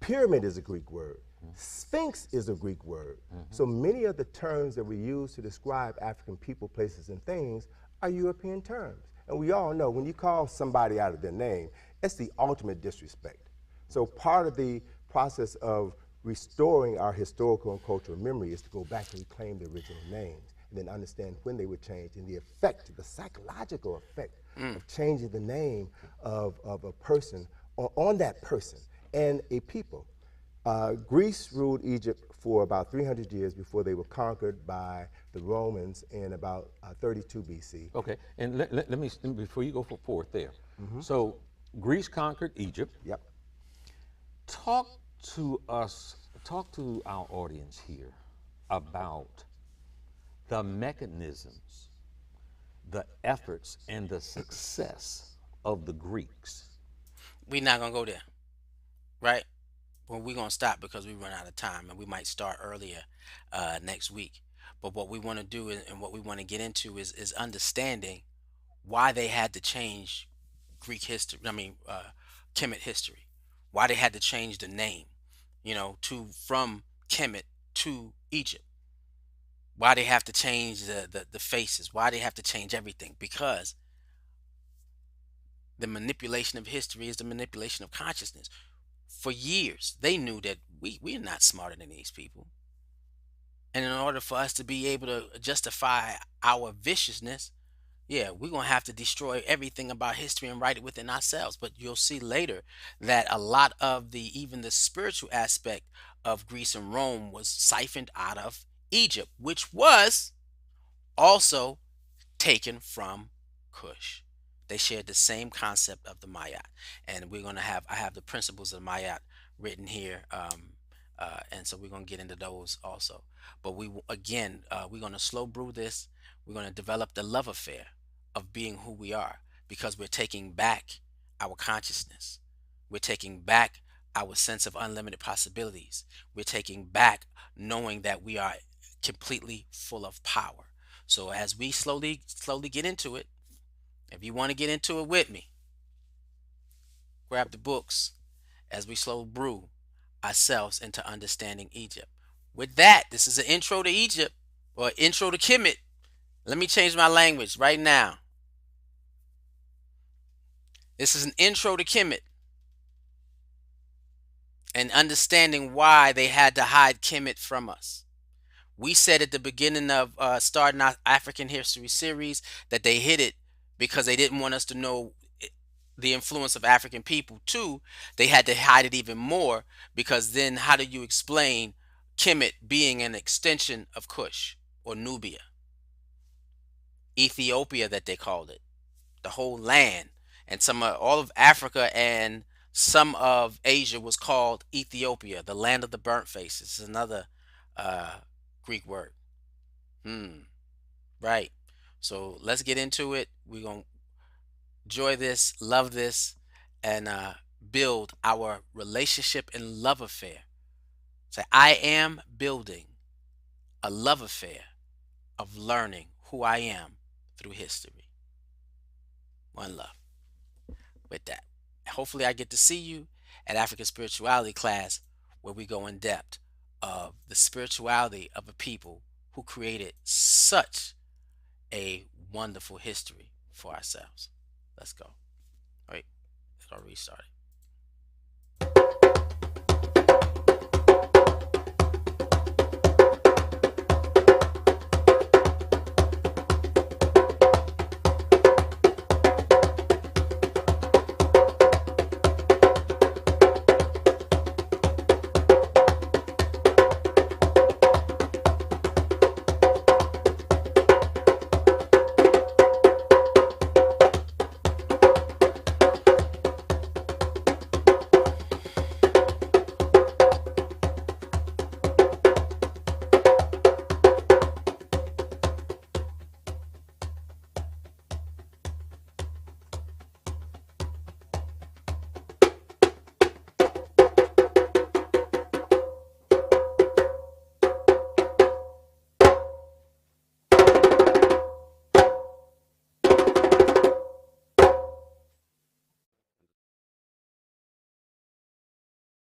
Pyramid is a Greek word. Sphinx is a Greek word. So many of the terms that we use to describe African people, places, and things are European terms. And we all know when you call somebody out of their name, it's the ultimate disrespect. So part of the process of restoring our historical and cultural memory is to go back and reclaim the original names and then understand when they were changed and the effect, the psychological effect of changing the name of a person on that person and a people. Greece ruled Egypt for about 300 years before they were conquered by the Romans in about 32 BC. Okay, and let me, before you go forth there. So Greece conquered Egypt. Yep. Talk to us, talk to our audience here about the mechanisms, the efforts, and the success of the Greeks. We're not gonna go there, right? Well, we're gonna stop because we run out of time, and we might start earlier next week. But what we want to do and what we want to get into is understanding why they had to change Greek history. I mean, Kemet history. Why they had to change the name, to from Kemet to Egypt. Why they have to change the faces. Why they have to change everything. Because the manipulation of history is the manipulation of consciousness. For years, they knew that we're not smarter than these people. And in order for us to be able to justify our viciousness, yeah, we're going to have to destroy everything about history and write it within ourselves. But you'll see later that a lot of even the spiritual aspect of Greece and Rome was siphoned out of Egypt, which was also taken from Kush. They shared the same concept of the Mayat, and I have the principles of Mayat written here, and so we're gonna get into those also. But we're gonna slow brew this. We're gonna develop the love affair of being who we are because we're taking back our consciousness. We're taking back our sense of unlimited possibilities. We're taking back knowing that we are completely full of power. So as we slowly get into it, if you want to get into it with me, grab the books as we slow brew ourselves into understanding Egypt. With that, this is an intro to Egypt or intro to Kemet. Let me change my language right now. This is an intro to Kemet and understanding why they had to hide Kemet from us. We said at the beginning of starting our African history series that they hid it because they didn't want us to know the influence of African people. Two, they had to hide it even more because then how do you explain Kemet being an extension of Kush or Nubia, Ethiopia that they called it, the whole land, and all of Africa and some of Asia was called Ethiopia, the land of the burnt faces. This is another uh, Greek word. Hmm. Right. So let's get into it. We're gonna enjoy this, love this, and build our relationship and love affair. Say, I am building a love affair of learning who I am through history. One love. With that, hopefully, I get to see you at African Spirituality class where we go in depth of the spirituality of a people who created such a wonderful history for ourselves. Let's go. All right, let's go restart it.